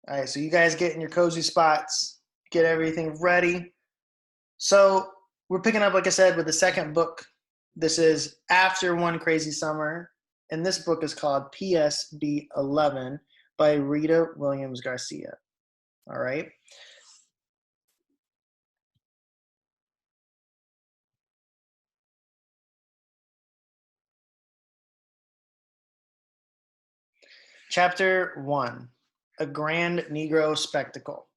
All right, so you guys get in your cozy spots, get everything ready. So we're picking up, like I said, with the second book. This is After One Crazy Summer, and this book is called PSB 11 by Rita Williams Garcia. All right. Chapter 1, A Grand Negro Spectacle.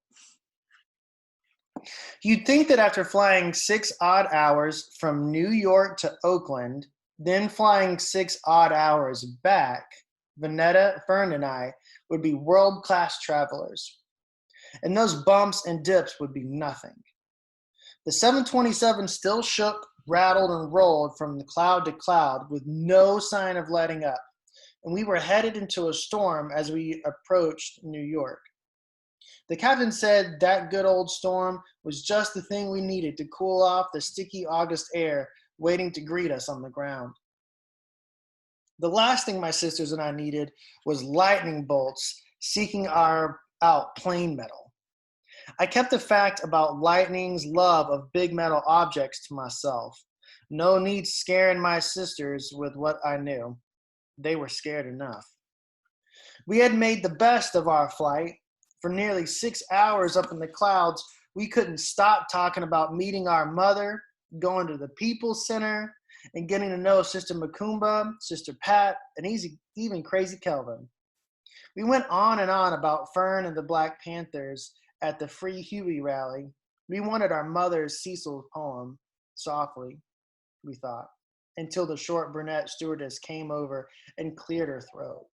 You'd think that after flying 6 odd hours from New York to Oakland, then flying 6 odd hours back, Vanetta, Fern, and I would be world class travelers. And those bumps and dips would be nothing. The 727 still shook, rattled, and rolled from cloud to cloud with no sign of letting up. And we were headed into a storm as we approached New York. The captain said that good old storm was just the thing we needed to cool off the sticky August air waiting to greet us on the ground. The last thing my sisters and I needed was lightning bolts seeking out plane metal. I kept the fact about lightning's love of big metal objects to myself. No need scaring my sisters with what I knew. They were scared enough. We had made the best of our flight. For nearly 6 hours up in the clouds, we couldn't stop talking about meeting our mother, going to the People's Center, and getting to know Sister Macumba, Sister Pat, and even Crazy Kelvin. We went on and on about Fern and the Black Panthers at the Free Huey rally. We wanted our mother's Cecil's poem, softly, we thought, until the short brunette stewardess came over and cleared her throat.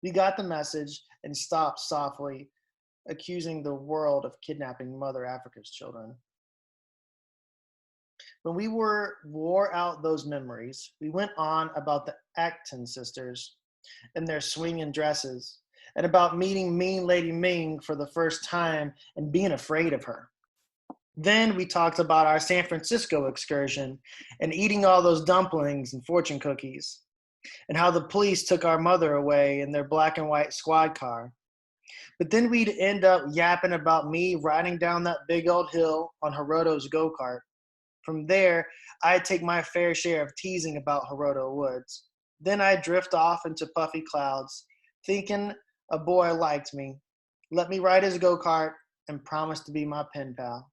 We got the message and stopped softly, accusing the world of kidnapping Mother Africa's children. When we wore out those memories, we went on about the Acton sisters and their swinging dresses, and about meeting Mean Lady Ming for the first time and being afraid of her. Then we talked about our San Francisco excursion and eating all those dumplings and fortune cookies, and how the police took our mother away in their black and white squad car. But then we'd end up yapping about me riding down that big old hill on Hiroto's go-kart. From there, I'd take my fair share of teasing about Hiroto Woods. Then I'd drift off into puffy clouds, thinking a boy liked me, let me ride his go-kart, and promised to be my pen pal.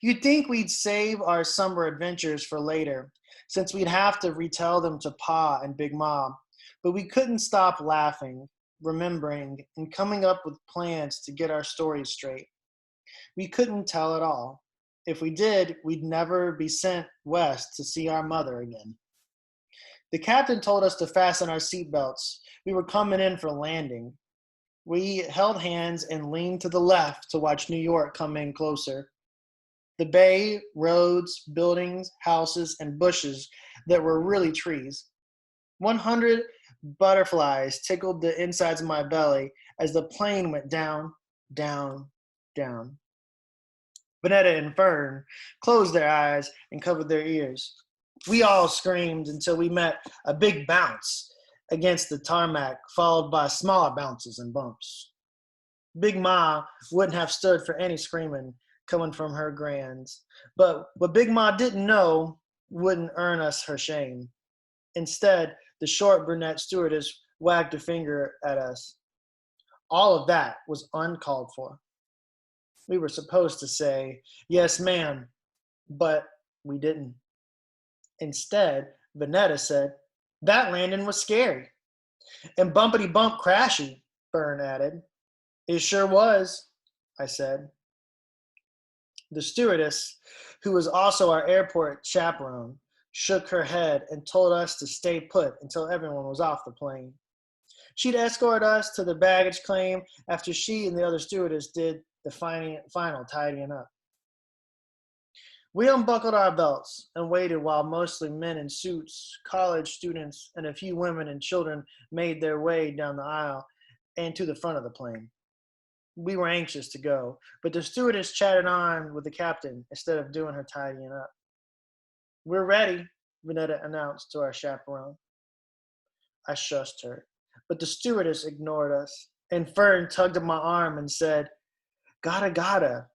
You'd think we'd save our summer adventures for later, since we'd have to retell them to Pa and Big Mom, but we couldn't stop laughing, remembering, and coming up with plans to get our stories straight. We couldn't tell it all. If we did, we'd never be sent west to see our mother again. The captain told us to fasten our seatbelts. We were coming in for landing. We held hands and leaned to the left to watch New York come in closer. The bay, roads, buildings, houses, and bushes that were really trees. 100 butterflies tickled the insides of my belly as the plane went down, down, down. Vanetta and Fern closed their eyes and covered their ears. We all screamed until we met a big bounce against the tarmac, followed by smaller bounces and bumps. Big Ma wouldn't have stood for any screaming coming from her grands, but what Big Ma didn't know wouldn't earn us her shame. Instead, the short brunette stewardess wagged a finger at us. All of that was uncalled for. We were supposed to say, yes, ma'am, but we didn't. Instead, Vanetta said, that landing was scary. And bumpity bump crashy, Fern added. It sure was, I said. The stewardess, who was also our airport chaperone, shook her head and told us to stay put until everyone was off the plane. She'd escort us to the baggage claim after she and the other stewardess did the final tidying up. We unbuckled our belts and waited while mostly men in suits, college students, and a few women and children made their way down the aisle and to the front of the plane. We were anxious to go, but the stewardess chatted on with the captain instead of doing her tidying up. We're ready, Vanetta announced to our chaperone. I shushed her, but the stewardess ignored us And Fern tugged at my arm and said, gotta,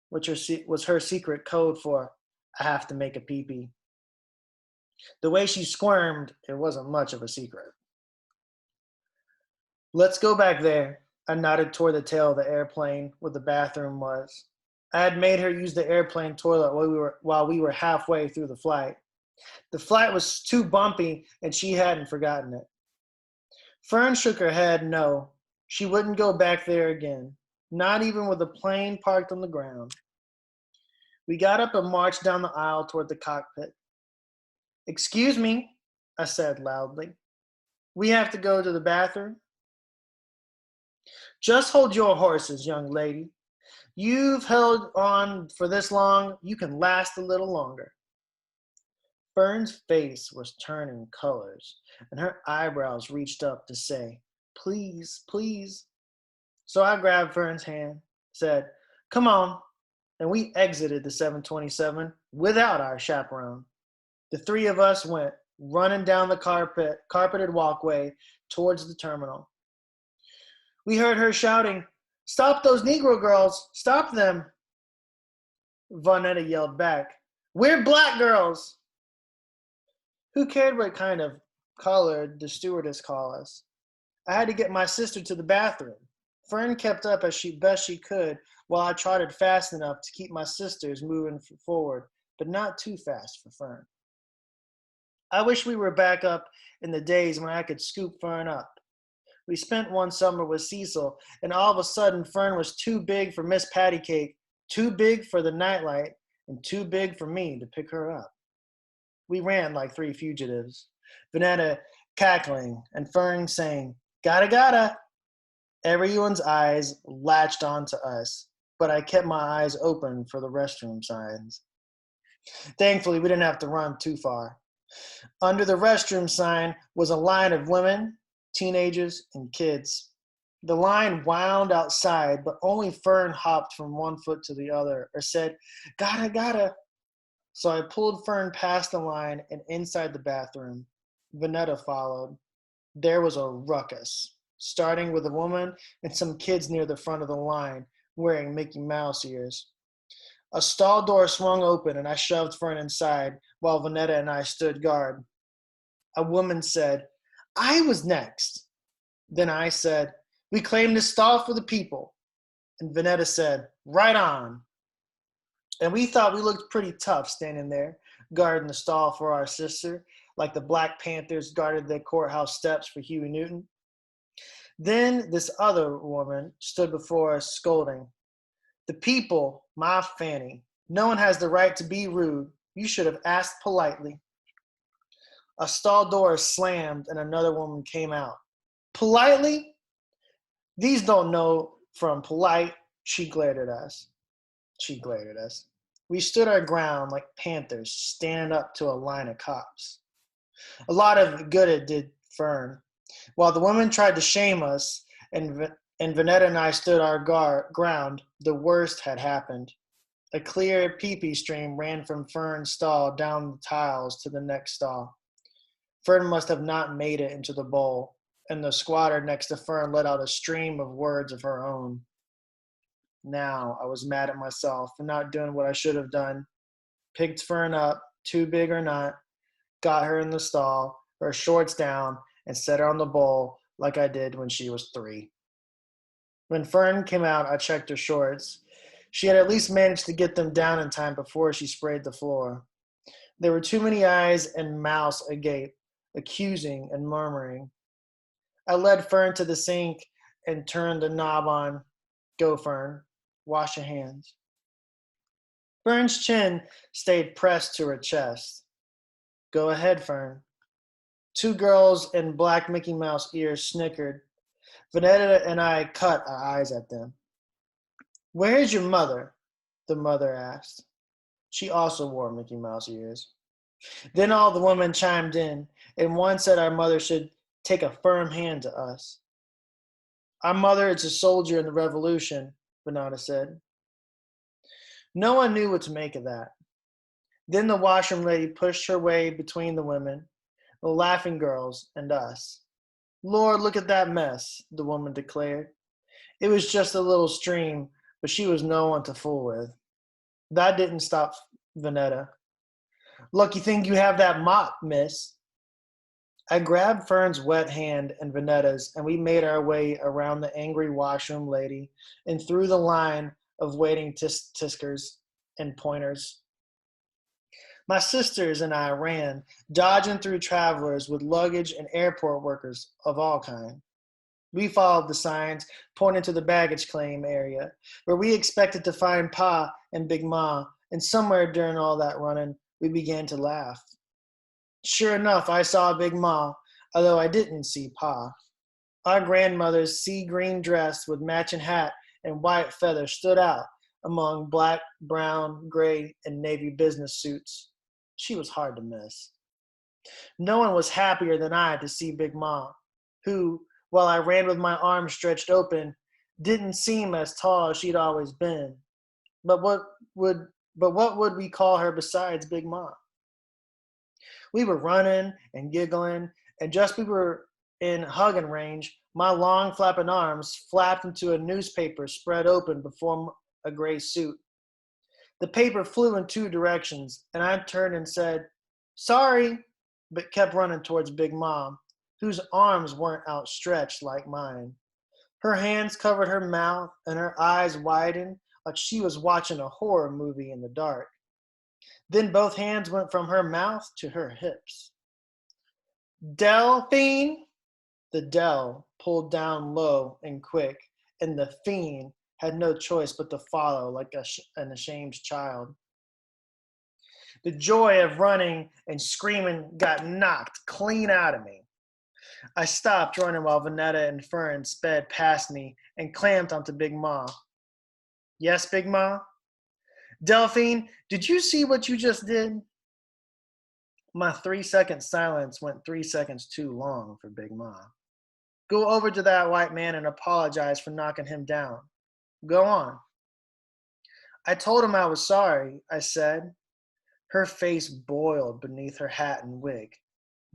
which was her secret code for I have to make a pee-pee. The way she squirmed, it wasn't much of a secret. Let's go back there. I nodded toward the tail of the airplane where the bathroom was. I had made her use the airplane toilet while we were halfway through the flight. The flight was too bumpy and she hadn't forgotten it. Fern shook her head no. She wouldn't go back there again, not even with the plane parked on the ground. We got up and marched down the aisle toward the cockpit. Excuse me, I said loudly. We have to go to the bathroom. Just hold your horses, young lady. You've held on for this long, you can last a little longer. Fern's face was turning colors, and her eyebrows reached up to say, please, please. So I grabbed Fern's hand, said, come on, and we exited the 727 without our chaperone. The three of us went running down the carpeted walkway towards the terminal. We heard her shouting, stop those Negro girls, stop them. Vonetta yelled back, we're black girls. Who cared what kind of color the stewardess called us? I had to get my sister to the bathroom. Fern kept up as best she could while I trotted fast enough to keep my sisters moving forward, but not too fast for Fern. I wish we were back up in the days when I could scoop Fern up. We spent one summer with Cecil, and all of a sudden Fern was too big for Miss Pattycake, too big for the nightlight, and too big for me to pick her up. We ran like three fugitives, Vonetta cackling and Fern saying, gotta. Everyone's eyes latched onto us, but I kept my eyes open for the restroom signs. Thankfully, we didn't have to run too far. Under the restroom sign was a line of women, teenagers, and kids. The line wound outside, but only Fern hopped from one foot to the other or said, gotta. So I pulled Fern past the line and inside the bathroom. Vonetta followed. There was a ruckus, starting with a woman and some kids near the front of the line wearing Mickey Mouse ears. A stall door swung open and I shoved Fern inside while Vonetta and I stood guard. A woman said, I was next. Then I said, we claim this stall for the people. And Vonetta said, right on. And we thought we looked pretty tough standing there, guarding the stall for our sister, like the Black Panthers guarded the courthouse steps for Huey Newton. Then this other woman stood before us scolding. The people, my Fanny, no one has the right to be rude. You should have asked politely. A stall door slammed and another woman came out. Politely? These don't know from polite. She glared at us. We stood our ground like panthers standing up to a line of cops. A lot of good it did Fern. While the woman tried to shame us and Vonetta and I stood our ground, the worst had happened. A clear pee-pee stream ran from Fern's stall down the tiles to the next stall. Fern must have not made it into the bowl, and the squatter next to Fern let out a stream of words of her own. Now I was mad at myself for not doing what I should have done. Picked Fern up, too big or not, got her in the stall, her shorts down, and set her on the bowl like I did when she was 3. When Fern came out, I checked her shorts. She had at least managed to get them down in time before she sprayed the floor. There were too many eyes and mouths agape, accusing and murmuring. I led Fern to the sink and turned the knob on. Go, Fern. Wash your hands. Fern's chin stayed pressed to her chest. Go ahead, Fern. 2 girls in black Mickey Mouse ears snickered. Vonetta and I cut our eyes at them. Where is your mother? The mother asked. She also wore Mickey Mouse ears. Then all the women chimed in, and one said our mother should take a firm hand to us. Our mother is a soldier in the Revolution, Vonetta said. No one knew what to make of that. Then the washroom lady pushed her way between the women, the laughing girls, and us. Lord, look at that mess, the woman declared. It was just a little stream, but she was no one to fool with. That didn't stop Vanetta. Lucky thing you have that mop, miss. I grabbed Fern's wet hand and Vanetta's, and we made our way around the angry washroom lady and through the line of waiting tiskers and pointers. My sisters and I ran, dodging through travelers with luggage and airport workers of all kinds. We followed the signs pointing to the baggage claim area, where we expected to find Pa and Big Ma, and somewhere during all that running, we began to laugh. Sure enough, I saw Big Ma, although I didn't see Pa. Our grandmother's sea green dress with matching hat and white feathers stood out among black, brown, gray, and navy business suits. She was hard to miss. No one was happier than I to see Big Ma, who, while I ran with my arms stretched open, didn't seem as tall as she'd always been. But would what would we call her besides Big Ma? We were running and giggling, and just we were in hugging range, my long flapping arms flapped into a newspaper spread open before a gray suit. The paper flew in two directions, and I turned and said, "Sorry," but kept running towards Big Mom, whose arms weren't outstretched like mine. Her hands covered her mouth, and her eyes widened like she was watching a horror movie in the dark. Then both hands went from her mouth to her hips. "Delphine!" The Del pulled down low and quick, and the fiend had no choice but to follow like an ashamed child. The joy of running and screaming got knocked clean out of me. I stopped running while Vanetta and Fern sped past me and clamped onto Big Ma. "Yes, Big Ma?" "Delphine, did you see what you just did?" My 3 second silence went 3 seconds too long for Big Ma. "Go over to that white man and apologize for knocking him down. Go on." "I told him I was sorry," I said. Her face boiled beneath her hat and wig.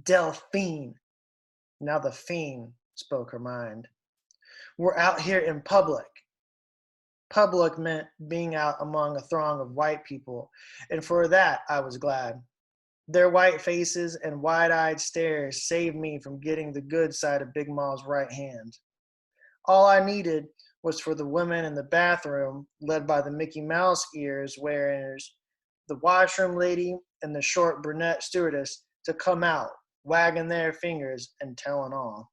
"Delphine." Now the fiend spoke her mind. "We're out here in public." Public meant being out among a throng of white people, and for that I was glad. Their white faces and wide-eyed stares saved me from getting the good side of Big Ma's right hand. All I needed was for the women in the bathroom, led by the Mickey Mouse ears wearers, the washroom lady, and the short brunette stewardess, to come out, wagging their fingers and telling all.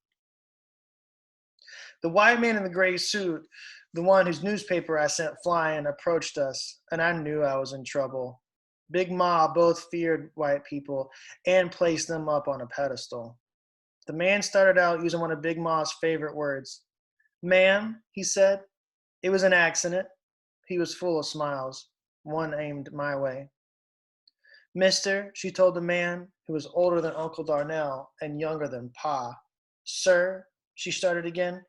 The white man in the gray suit, the one whose newspaper I sent flying, approached us, and I knew I was in trouble. Big Ma both feared white people and placed them up on a pedestal. The man started out using one of Big Ma's favorite words. "Ma'am," he said, "it was an accident." He was full of smiles, one aimed my way. "Mister," she told the man, who was older than Uncle Darnell and younger than Pa. "Sir," she started again,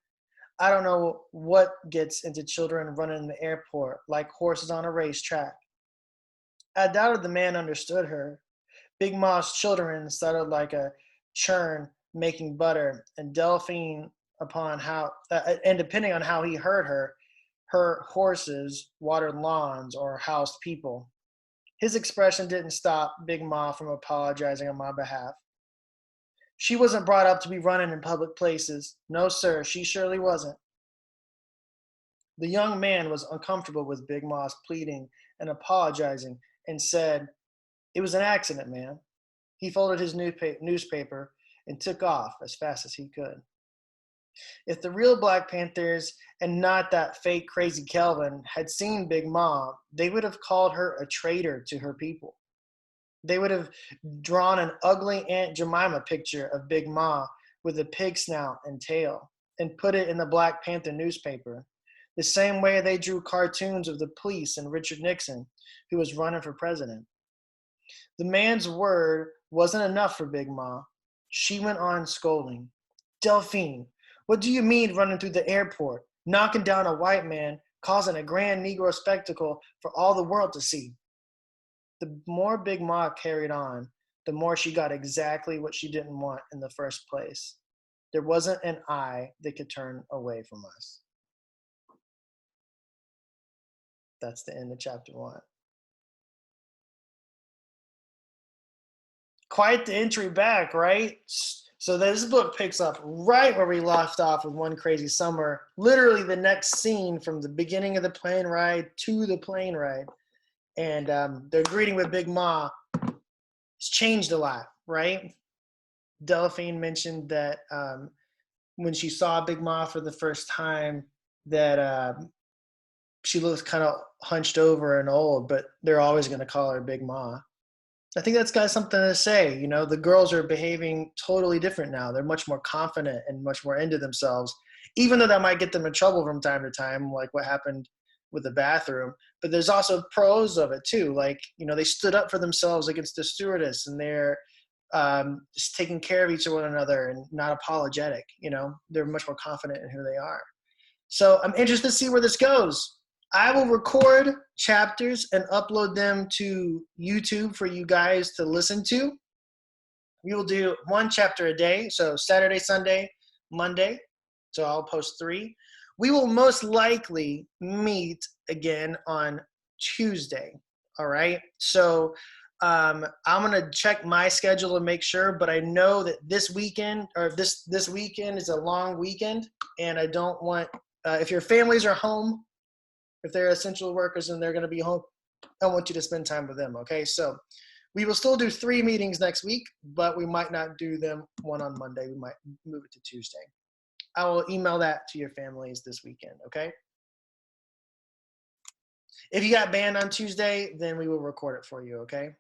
"I don't know what gets into children running in the airport like horses on a racetrack." I doubted the man understood her. Big Ma's children started like a churn making butter, and Delphine and depending on how he heard her, her horses watered lawns or housed people. His expression didn't stop Big Ma from apologizing on my behalf. "She wasn't brought up to be running in public places. No, sir, she surely wasn't." The young man was uncomfortable with Big Ma's pleading and apologizing and said, "It was an accident, ma'am." He folded his newspaper and took off as fast as he could. If the real Black Panthers and not that fake crazy Kelvin had seen Big Ma, they would have called her a traitor to her people. They would have drawn an ugly Aunt Jemima picture of Big Ma with a pig snout and tail and put it in the Black Panther newspaper, the same way they drew cartoons of the police and Richard Nixon, who was running for president. The man's word wasn't enough for Big Ma. She went on scolding. "Delphine, what do you mean running through the airport, knocking down a white man, causing a grand Negro spectacle for all the world to see?" The more Big Ma carried on, the more she got exactly what she didn't want in the first place. There wasn't an eye that could turn away from us. That's the end of chapter 1. Quite the entry back, right? So this book picks up right where we left off with One Crazy Summer. Literally the next scene from the beginning of the plane ride to the plane ride. And their greeting with Big Ma has changed a lot, right? Delphine mentioned that when she saw Big Ma for the first time, that she looks kind of hunched over and old, but they're always going to call her Big Ma. I think that's got something to say. You know, the girls are behaving totally different now. They're much more confident and much more into themselves, even though that might get them in trouble from time to time, like what happened with the bathroom. But there's also pros of it too. Like, you know, they stood up for themselves against the stewardess, and they're just taking care of each of one another and not apologetic. You know, they're much more confident in who they are. So I'm interested to see where this goes. I will record chapters and upload them to YouTube for you guys to listen to. We will do 1 chapter a day, so Saturday, Sunday, Monday. So I'll post 3. We will most likely meet again on Tuesday. All right. So I'm gonna check my schedule and make sure, but I know that this weekend this weekend is a long weekend, and I don't want if your families are home, if they're essential workers and they're going to be home, I want you to spend time with them, okay? So we will still do 3 meetings next week, but we might not do them one on Monday. We might move it to Tuesday. I will email that to your families this weekend, okay? If you got banned on Tuesday, then we will record it for you, okay?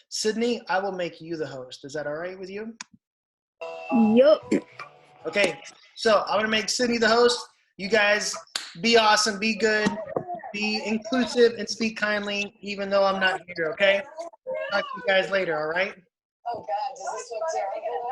Sydney, I will make you the host. Is that all right with you? Yup. Okay, so I'm going to make Sydney the host. You guys be awesome, be good, be inclusive, and speak kindly, even though I'm not here, okay? Talk to you guys later, all right? Oh, God, does this look terrible?